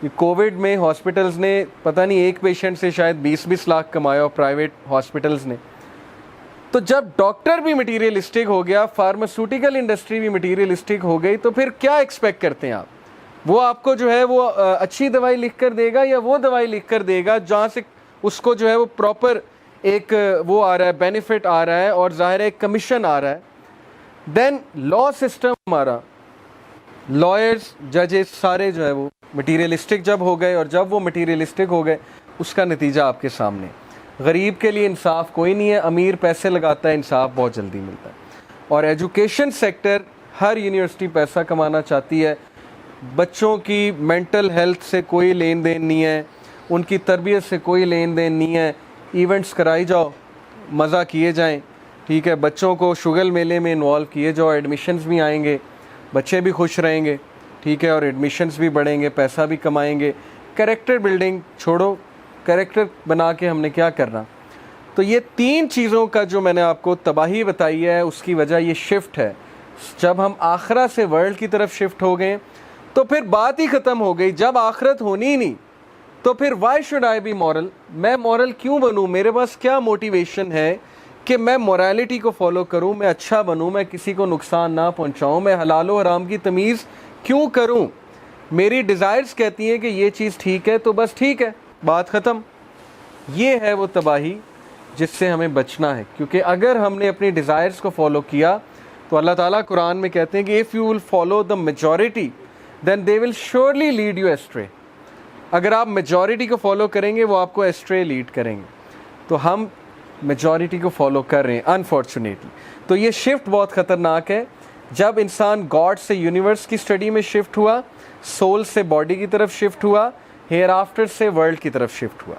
یہ کووڈ میں ہاسپٹلز نے پتہ نہیں ایک پیشنٹ سے شاید 20-20 لاکھ کمایا اور پرائیویٹ ہاسپٹلز نے. تو جب ڈاکٹر بھی مٹیریلسٹک ہو گیا، فارماسیوٹیکل انڈسٹری بھی مٹیریلسٹک ہو گئی، تو پھر کیا ایکسپیکٹ کرتے ہیں آپ؟ وہ آپ کو جو ہے وہ اچھی دوائی لکھ کر دے گا یا وہ دوائی لکھ کر دے گا جہاں سے اس کو جو ہے وہ پراپر ایک وہ آ رہا ہے، بینیفٹ آ رہا ہے اور ظاہر ہے ایک کمیشن آ رہا ہے. دین لا سسٹم ہمارا، لائرز، ججز سارے جو ہے وہ مٹیریلسٹک جب ہو گئے، اور جب وہ مٹیریلسٹک ہو گئے اس کا نتیجہ آپ کے سامنے. غریب کے لیے انصاف کوئی نہیں ہے، امیر پیسے لگاتا ہے، انصاف بہت جلدی ملتا ہے. اور ایجوکیشن سیکٹر، ہر یونیورسٹی پیسہ کمانا چاہتی ہے، بچوں کی مینٹل ہیلتھ سے کوئی لین دین نہیں ہے، ان کی تربیت سے کوئی لین دین نہیں ہے. ایونٹس کرائی جاؤ، مزہ کیے جائیں، ٹھیک ہے، بچوں کو شگل میلے میں انوالو کیے جاؤ، ایڈمیشنز بھی آئیں گے، بچے بھی خوش رہیں گے، ٹھیک ہے، اور ایڈمیشنز بھی بڑھیں گے، پیسہ بھی کمائیں گے. کریکٹر بلڈنگ چھوڑو، کریکٹر بنا کے ہم نے کیا کرنا؟ تو یہ 3 چیزوں کا جو میں نے آپ کو تباہی بتائی ہے، اس کی وجہ یہ شفٹ ہے. جب ہم آخرت سے ورلڈ کی طرف شفٹ ہو گئے تو پھر بات ہی ختم ہو گئی. جب آخرت ہونی ہی نہیں تو پھر why should I be moral? میں مورل کیوں بنوں؟ میرے پاس کیا موٹیویشن ہے کہ میں مورالٹی کو فالو کروں، میں اچھا بنوں، میں کسی کو نقصان نہ پہنچاؤں، میں حلال و حرام کی تمیز کیوں کروں؟ میری ڈیزائرز کہتی ہیں کہ یہ چیز ٹھیک ہے تو بس ٹھیک ہے، بات ختم. یہ ہے وہ تباہی جس سے ہمیں بچنا ہے. کیونکہ اگر ہم نے اپنی ڈیزائرز کو فالو کیا تو اللہ تعالیٰ قرآن میں کہتے ہیں کہ if you will follow the majority then they will surely lead you astray. اگر آپ میجورٹی کو فالو کریں گے وہ آپ کو ایسٹرے لیڈ کریں گے. تو ہم میجورٹی کو فالو کر رہے ہیں انفارچونیٹلی. تو یہ شفٹ بہت خطرناک ہے. جب انسان گاڈ سے یونیورس کی اسٹڈی میں شفٹ ہوا، سول سے باڈی کی طرف شفٹ ہوا، ہیئر آفٹر سے ورلڈ کی طرف شفٹ ہوا.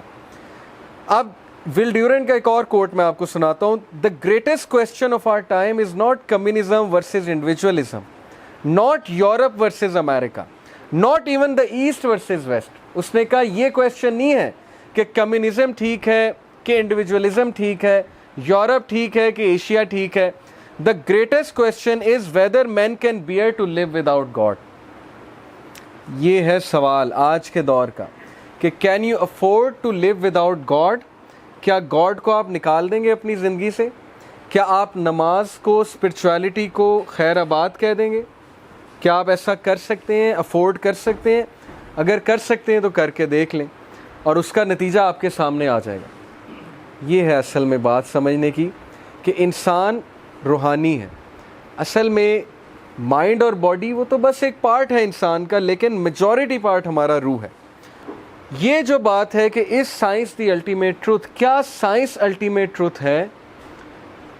اب ول ڈیورنٹ کا ایک اور کوٹ میں آپ کو سناتا ہوں. The greatest question of our time is not communism versus individualism, not Europe versus America, not even the East versus West. اس نے کہا یہ کویسچن نہیں ہے کہ کمیونزم ٹھیک ہے کہ انڈیویجولزم ٹھیک ہے، یورپ ٹھیک ہے کہ ایشیا ٹھیک ہے. The greatest question is whether man can bear to live without God. یہ ہے سوال آج کے دور کا کہ can you afford to live without God? کیا گاڈ کو آپ نکال دیں گے اپنی زندگی سے؟ کیا آپ نماز کو، اسپرچویلٹی کو خیر آباد کہہ دیں گے؟ کیا آپ ایسا کر سکتے ہیں؟ افورڈ کر سکتے ہیں؟ اگر کر سکتے ہیں تو کر کے دیکھ لیں اور اس کا نتیجہ آپ کے سامنے آ جائے گا. یہ ہے اصل میں بات سمجھنے کی کہ انسان روحانی ہے. اصل میں مائنڈ اور باڈی وہ تو بس ایک پارٹ ہے انسان کا، لیکن میجورٹی پارٹ ہمارا روح ہے. یہ جو بات ہے کہ اس سائنس دی الٹیمیٹ ٹروتھ، کیا سائنس الٹیمیٹ ٹروتھ ہے؟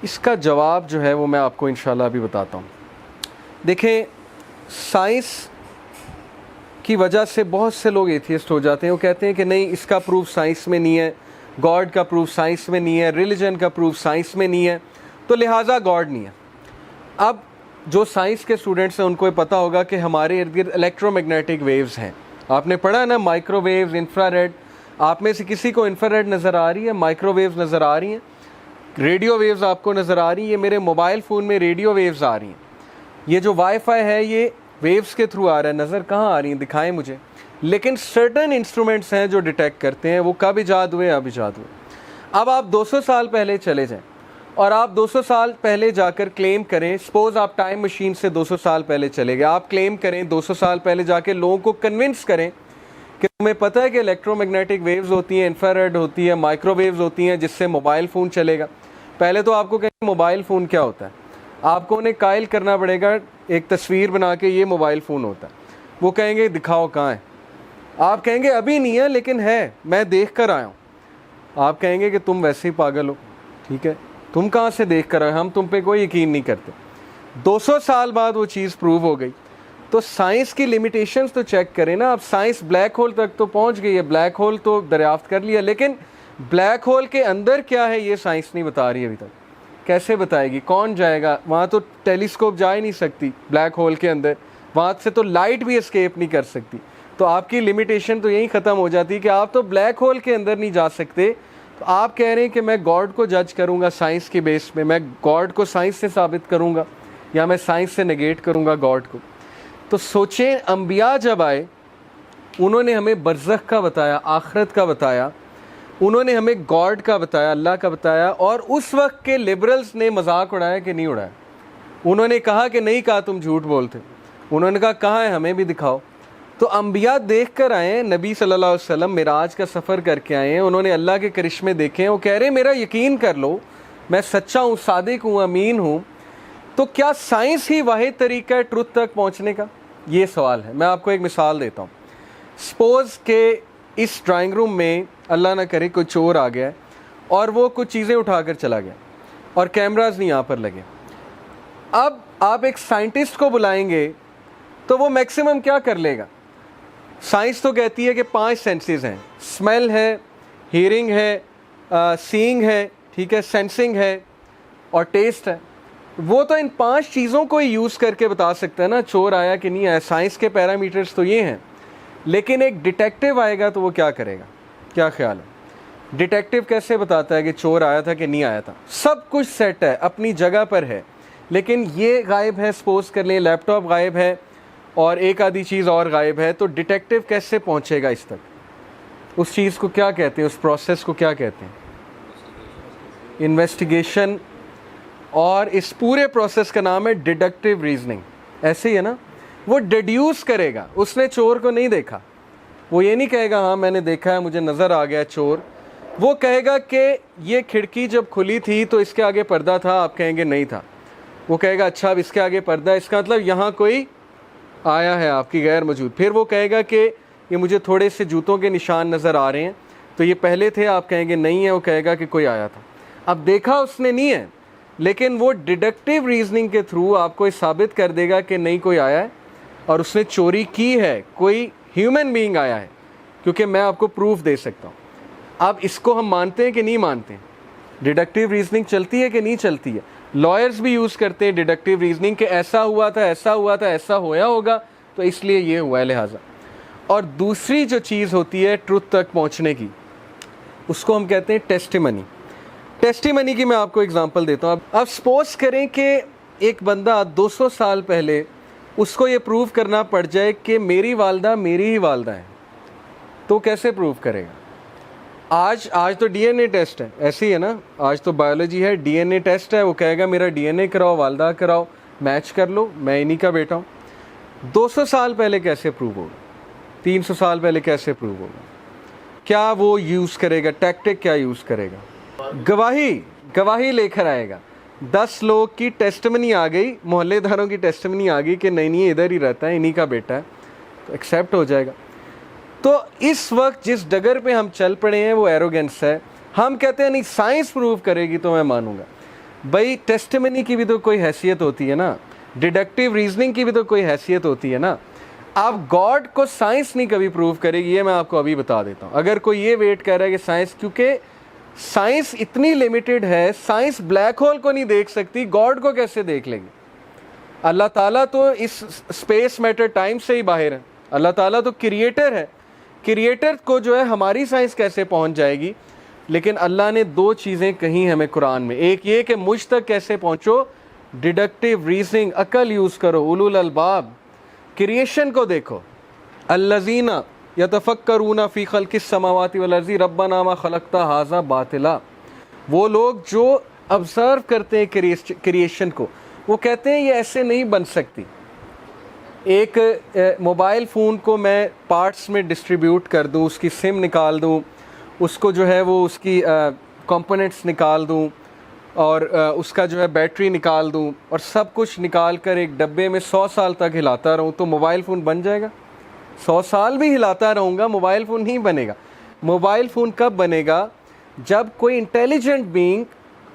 اس کا جواب جو ہے وہ میں آپ کو انشاءاللہ ابھی بتاتا ہوں. دیکھیں، سائنس کی وجہ سے بہت سے لوگ ایتھیسٹ ہو جاتے ہیں. وہ کہتے ہیں کہ نہیں، اس کا پروف سائنس میں نہیں ہے، گاڈ کا پروف سائنس میں نہیں ہے، ریلیجن کا پروف سائنس میں نہیں ہے، تو لہٰذا گاڈ نہیں ہے. اب جو سائنس کے اسٹوڈنٹس ہیں ان کو یہ پتہ ہوگا کہ ہمارے ارد گرد الیکٹرو میگنیٹک ویوز ہیں. آپ نے پڑھا ہے نا، مائکرو ویوز، انفرا ریڈ. آپ میں سے کسی کو انفرا ریڈ نظر آ رہی ہے؟ مائکرو ویوز نظر آ رہی ہیں؟ ریڈیو ویوز آپ کو نظر آ رہی ہیں؟ یہ میرے موبائل فون میں ریڈیو ویوز آ رہی ہیں. یہ جو وائی فائی ہے یہ ویوز کے تھرو آ رہا ہے. نظر کہاں آ رہی ہیں؟ دکھائیں مجھے. لیکن سرٹن انسٹرومنٹس ہیں جو ڈیٹیکٹ کرتے ہیں. وہ کب ایجاد ہوئے؟ اب ایجاد ہوئے. اب آپ 200 سال پہلے چلے جائیں اور آپ 200 سال پہلے جا کر کلیم کریں، سپوز آپ ٹائم مشین سے 200 سال پہلے چلے گئے، آپ کلیم کریں 200 سال پہلے جا کے لوگوں کو کنونس کریں کہ تمہیں پتہ ہے کہ الیکٹرو میگنیٹک ویوز ہوتی ہیں، انفرا ریڈ ہوتی ہے، مائکرو ویوز ہوتی ہیں جس سے موبائل فون چلے گا. پہلے تو آپ کو کہیں موبائل فون کیا ہوتا ہے، آپ کو انہیں قائل کرنا پڑے گا ایک تصویر بنا کے یہ موبائل فون ہوتا ہے. وہ کہیں گے دکھاؤ کہاں ہے. آپ کہیں گے ابھی نہیں ہے لیکن ہے، میں دیکھ کر آیا ہوں. آپ کہیں گے کہ تم ویسے ہی پاگل ہو، ٹھیک ہے، تم کہاں سے دیکھ کر آئے، ہم تم پہ کوئی یقین نہیں کرتے. 200 سال بعد وہ چیز پروو ہو گئی. تو سائنس کی لیمیٹیشنز تو چیک کریں نا. اب سائنس بلیک ہول تک تو پہنچ گئی ہے، بلیک ہول تو دریافت کر لیا، لیکن بلیک ہول کے اندر کیا ہے یہ سائنس نہیں بتا رہی ابھی تک کیسے بتائے گی؟ کون جائے گا وہاں؟ تو ٹیلیسکوپ جا ہی نہیں سکتی بلیک ہول کے اندر، وہاں سے تو لائٹ بھی اسکیپ نہیں کر سکتی. تو آپ کی لمیٹیشن تو یہیں ختم ہو جاتی کہ آپ تو بلیک ہول کے اندر نہیں جا سکتے. تو آپ کہہ رہے ہیں کہ میں گاڈ کو جج کروں گا سائنس کی بیس پہ، میں گاڈ کو سائنس سے ثابت کروں گا یا میں سائنس سے نگیٹ کروں گا گاڈ کو. تو سوچیں، انبیاء جب آئے انہوں نے ہمیں برزخ کا بتایا، آخرت کا بتایا، انہوں نے ہمیں گاڈ کا بتایا، اللہ کا بتایا. اور اس وقت کے لبرلز نے مذاق اڑایا کہ نہیں اڑایا؟ انہوں نے کہا کہ نہیں کہا تم جھوٹ بولتے. انہوں نے کہا کہاں ہے، ہمیں بھی دکھاؤ. تو انبیاء دیکھ کر آئے ہیں، نبی صلی اللہ علیہ وسلم معراج کا سفر کر کے آئے ہیں، انہوں نے اللہ کے کرشمے دیکھے ہیں. وہ کہہ رہے ہیں میرا یقین کر لو، میں سچا ہوں، صادق ہوں، امین ہوں. تو کیا سائنس ہی واحد طریقہ ہے ٹروتھ تک پہنچنے کا؟ یہ سوال ہے. میں آپ کو ایک مثال دیتا ہوں. سپوز کہ اس ڈرائنگ روم میں اللہ نہ کرے کوئی چور آ گیا اور وہ کچھ چیزیں اٹھا کر چلا گیا اور کیمراز نہیں یہاں پر لگے. اب آپ ایک سائنٹسٹ کو بلائیں گے تو وہ میکسیمم کیا کر لے گا؟ سائنس تو کہتی ہے کہ 5 سینسز ہیں، اسمیل ہے، ہیئرنگ ہے، سینگ ہے، ٹھیک ہے، سینسنگ ہے اور ٹیسٹ ہے. وہ تو ان 5 چیزوں کو ہی یوز کر کے بتا سکتا ہے نا چور آیا کہ نہیں آیا. سائنس کے پیرامیٹرز تو یہ ہیں. لیکن ایک ڈیٹیکٹیو آئے گا تو وہ کیا کرے گا؟ کیا خیال ہے؟ ڈیٹیکٹیو کیسے بتاتا ہے کہ چور آیا تھا کہ نہیں آیا تھا؟ سب کچھ سیٹ ہے، اپنی جگہ پر ہے، لیکن یہ غائب ہے، سپوز کر لیں لیپ ٹاپ غائب ہے اور ایک آدھی چیز اور غائب ہے. تو ڈیٹیکٹیو کیسے پہنچے گا اس تک؟ اس چیز کو کیا کہتے ہیں؟ اس پروسیس کو کیا کہتے ہیں؟ انویسٹیگیشن. اور اس پورے پروسیس کا نام ہے ڈیڈکٹیو ریزننگ. ایسے ہی ہے نا؟ وہ ڈیڈیوس کرے گا. اس نے چور کو نہیں دیکھا، وہ یہ نہیں کہے گا ہاں میں نے دیکھا ہے، مجھے نظر آ گیا چور. وہ کہے گا کہ یہ کھڑکی جب کھلی تھی تو اس کے آگے پردہ تھا، آپ کہیں گے نہیں تھا. وہ کہے گا اچھا اب اس کے آگے پردہ ہے، اس کا مطلب یہاں کوئی آیا ہے آپ کی غیر موجود. پھر وہ کہے گا کہ یہ مجھے تھوڑے سے جوتوں کے نشان نظر آ رہے ہیں، تو یہ پہلے تھے، آپ کہیں گے نہیں ہے. وہ کہے گا کہ کوئی آیا تھا. اب دیکھا اس نے نہیں ہے، لیکن وہ ڈیڈکٹیو ریزننگ کے تھرو آپ کو یہ ثابت کر دے گا کہ نہیں کوئی آیا ہے اور اس نے چوری کی ہے، کوئی ہیومن بینگ آیا ہے، کیونکہ میں آپ کو پروف دے سکتا ہوں. اب اس کو ہم مانتے ہیں کہ نہیں مانتے ہیں؟ ڈیڈکٹیو ریزننگ چلتی ہے کہ نہیں چلتی ہے؟ لائرز بھی یوز کرتے ہیں ڈیڈکٹیو ریزننگ کہ ایسا ہوا تھا، ایسا ہوا تھا، ایسا ہویا ہوگا تو اس لیے یہ ہوا ہے لہٰذا. اور دوسری جو چیز ہوتی ہے ٹروتھ تک پہنچنے کی، اس کو ہم کہتے ہیں ٹیسٹیمنی. ٹیسٹیمنی کی میں آپ کو اگزامپل دیتا ہوں. اب سپوز کریں کہ ایک بندہ 200 سال پہلے اس کو یہ پروو کرنا پڑ جائے کہ میری والدہ میری ہی والدہ ہے، تو کیسے پروو کرے گا؟ آج تو ڈی این اے ٹیسٹ ہے، ایسے ہی ہے نا؟ آج تو بایولوجی ہے، ڈی این اے ٹیسٹ ہے. وہ کہے گا میرا ڈی این اے کراؤ، والدہ کراؤ، میچ کر لو، میں انہی کا بیٹا ہوں. 200 سال پہلے کیسے پروو ہوگا؟ 300 سال پہلے کیسے پروو ہوگا؟ کیا وہ یوز کرے گا؟ ٹیکٹک کیا یوز کرے گا؟ گواہی لے کر آئے گا. 10 لوگ کی ٹیسٹمنی آ گئی، محلے داروں کی ٹیسٹمنی آ گئی کہ نہیں نہیں ادھر ہی رہتا ہے، انہی کا بیٹا ہے، تو ایکسیپٹ ہو جائے گا. تو اس وقت جس ڈگر پہ ہم چل پڑے ہیں وہ ایروگنس ہے. ہم کہتے ہیں نہیں سائنس پروو کرے گی تو میں مانوں گا. بھائی ٹیسٹمنی کی بھی تو کوئی حیثیت ہوتی ہے نا، ڈیڈکٹیو ریزننگ کی بھی تو کوئی حیثیت ہوتی ہے نا. اب گاڈ کو سائنس نہیں کبھی پروو کرے گی، یہ میں آپ کو ابھی بتا دیتا ہوں. اگر کوئی یہ ویٹ کر رہا ہے کہ سائنس، کیونکہ سائنس اتنی لمیٹڈ ہے، سائنس بلیک ہول کو نہیں دیکھ سکتی، گاڈ کو کیسے دیکھ لے گی؟ اللہ تعالیٰ تو اس اسپیس میٹر ٹائم سے ہی باہر ہے. اللہ تعالیٰ تو کریٹر ہے. کریٹر کو جو ہے ہماری سائنس کیسے پہنچ جائے گی؟ لیکن اللہ نے 2 چیزیں کہیں ہمیں قرآن میں. ایک یہ کہ مجھ تک کیسے پہنچو، ڈیڈکٹیو ریزننگ، عقل یوز کرو، اولو الالباب. کریشن کو دیکھو، الذین یتفکرون فی خلق السماوات والارض ربنا ما خلقت ھذا باطلا. وہ لوگ جو آبزرو کرتے ہیں کریشن کو، وہ کہتے ہیں یہ ایسے نہیں بن سکتی. ایک موبائل فون کو میں پارٹس میں ڈسٹریبیوٹ کر دوں، اس کی سم نکال دوں، اس کو جو ہے وہ اس کی کمپوننٹس نکال دوں اور اس کا جو ہے بیٹری نکال دوں اور سب کچھ نکال کر ایک ڈبے میں 100 سال تک ہلاتا رہوں، تو موبائل فون بن جائے گا؟ 100 سال بھی ہلاتا رہوں گا موبائل فون نہیں بنے گا. موبائل فون کب بنے گا؟ جب کوئی انٹیلیجنٹ بینگ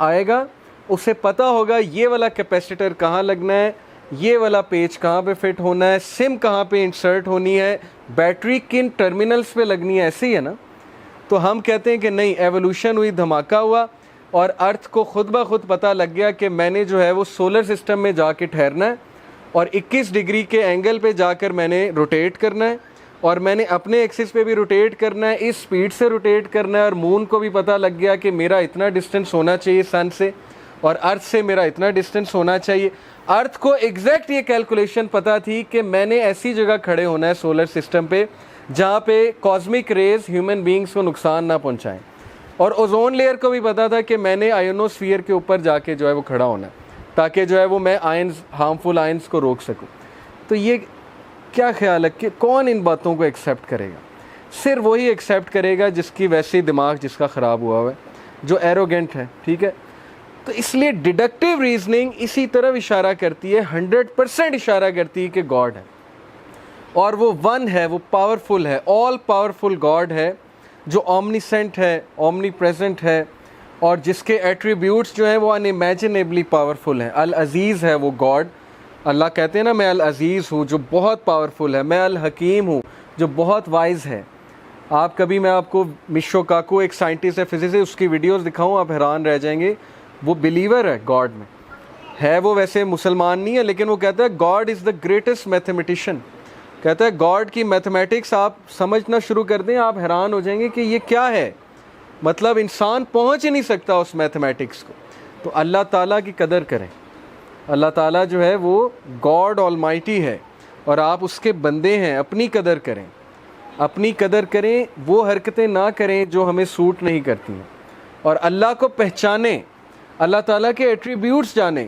آئے گا، اسے پتہ ہوگا یہ والا کیپیسیٹر کہاں لگنا ہے، یہ والا پیج کہاں پہ فٹ ہونا ہے، سم کہاں پہ انسرٹ ہونی ہے، بیٹری کن ٹرمینلز پہ لگنی ہے. ایسے ہی ہے نا؟ تو ہم کہتے ہیں کہ نہیں، ایوولوشن ہوئی، دھماکہ ہوا، اور ارتھ کو خود بخود پتہ لگ گیا کہ میں نے جو ہے وہ سولر سسٹم میں جا کے ٹھہرنا ہے اور 21 ڈگری کے اینگل پہ جا کر میں نے روٹیٹ کرنا ہے اور میں نے اپنے ایکسس پہ بھی روٹیٹ کرنا ہے, اس سپیڈ سے روٹیٹ کرنا ہے. اور مون کو بھی پتہ لگ گیا کہ میرا اتنا ڈسٹینس ہونا چاہیے سن سے اور ارتھ سے میرا اتنا ڈسٹینس ہونا چاہیے. ارتھ کو ایگزیکٹ یہ کیلکولیشن پتہ تھی کہ میں نے ایسی جگہ کھڑے ہونا ہے سولر سسٹم پہ جہاں پہ کاسمک ریز ہیومن بینگز کو نقصان نہ پہنچائیں. اور اوزون لیئر کو بھی پتا تھا کہ میں نے آئونوسفیئر کے اوپر جا کے جو ہے وہ کھڑا ہونا ہے تاکہ جو ہے وہ میں آئنز, ہارمفل آئنز کو روک سکوں. تو یہ کیا خیال ہے کہ کون ان باتوں کو ایکسیپٹ کرے گا؟ صرف وہی ایکسیپٹ کرے گا جس کی ویسی دماغ جس کا خراب ہوا ہوا ہے, جو ایروگینٹ ہے. ٹھیک ہے, تو اس لیے ڈیڈکٹیو ریزننگ اسی طرف اشارہ کرتی ہے, 100% اشارہ کرتی ہے کہ گاڈ ہے اور وہ ون ہے, وہ پاورفل ہے, آل پاورفل گاڈ ہے جو اومنیسینٹ ہے, اومنی پریزنٹ ہے اور جس کے ایٹریبیوٹس جو ہیں وہ انیمیجنیبلی پاورفل ہیں. العزیز ہے وہ گاڈ. اللہ کہتے ہیں نا میں العزیز ہوں جو بہت پاورفل ہے, میں الحکیم ہوں جو بہت وائز ہے. آپ کبھی, میں آپ کو مشو کاکو ایک سائنٹسٹ ہے, فزسسٹ, اس کی ویڈیوز دکھاؤں آپ حیران رہ جائیں گے. وہ بلیور ہے گاڈ میں, ہے وہ ویسے مسلمان نہیں ہے لیکن وہ کہتا ہے God is the greatest mathematician. کہتا ہے گاڈ کی میتھمیٹکس آپ سمجھنا شروع کر دیں آپ حیران ہو جائیں گے کہ یہ کیا ہے, مطلب انسان پہنچ ہی نہیں سکتا اس میتھمیٹکس کو. تو اللہ تعالیٰ کی قدر کریں. اللہ تعالیٰ جو ہے وہ گاڈ آلمائٹی ہے اور آپ اس کے بندے ہیں. اپنی قدر کریں, اپنی قدر کریں, وہ حرکتیں نہ کریں جو ہمیں سوٹ نہیں کرتی ہیں اور اللہ کو پہچانیں, اللہ تعالیٰ کے ایٹریبیوٹس جانیں.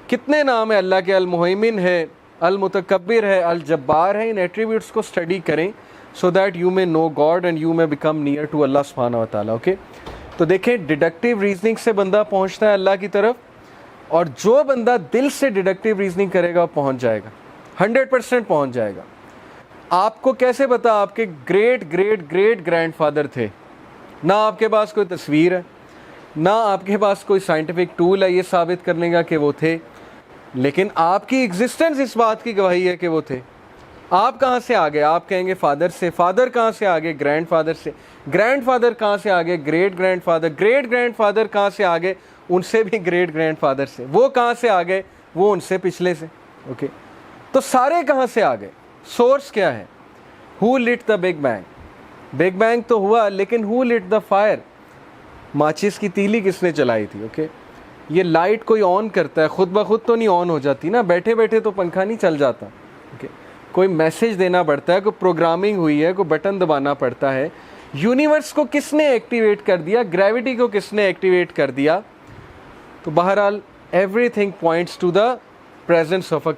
کتنے نام ہیں اللہ کے, المہیمن ہے, المتکبر ہے, الجبار ہے. ان ایٹریبیوٹس کو اسٹڈی کریں so that you may know God and you may become near to اللہ سبحانہ و تعالیٰ. اوکے, تو دیکھیں ڈیڈکٹیو ریزننگ سے بندہ پہنچتا ہے اللہ کی طرف, اور جو بندہ دل سے ڈیڈکٹیو ریزننگ کرے گا وہ پہنچ جائے گا, 100% پہنچ جائے گا. آپ کو کیسے پتا آپ کے great great great grand father تھے؟ نہ آپ کے پاس کوئی تصویر ہے, نہ آپ کے پاس کوئی سائنٹیفک ٹول ہے یہ ثابت کرنے کا کہ وہ تھے, لیکن آپ کی ایگزسٹنس اس بات کی گواہی ہے کہ وہ تھے. آپ کہاں سے آگے؟ آپ کہیں گے فادر سے. فادر کہاں سے آگے؟ گرینڈ فادر سے. گرینڈ فادر کہاں سے آگے؟ Great grand father. Great grand father کہاں سے آگے؟ ان سے بھی گریٹ گرینڈ فادر سے. وہ کہاں سے آگے؟ وہ ان سے پچھلے سے. اوکے, تو سارے کہاں سے آگے؟ سورس کیا ہے؟ Who lit the Big Bang? Big Bang تو ہوا لیکن ہو لٹ دا فائر؟ ماچس کی تیلی کس نے چلائی تھی؟ اوکے, یہ لائٹ کوئی آن کرتا ہے, خود بخود تو نہیں آن ہو جاتی نا, بیٹھے بیٹھے تو پنکھا نہیں چل جاتا. اوکے, کوئی میسج دینا پڑتا ہے, کوئی پروگرامنگ ہوئی ہے, کوئی بٹن دبانا پڑتا ہے. یونیورس کو کس نے ایکٹیویٹ کر دیا؟ گریوٹی کو کس نے ایکٹیویٹ کر دیا؟ تو بہرحال everything points to the presence of a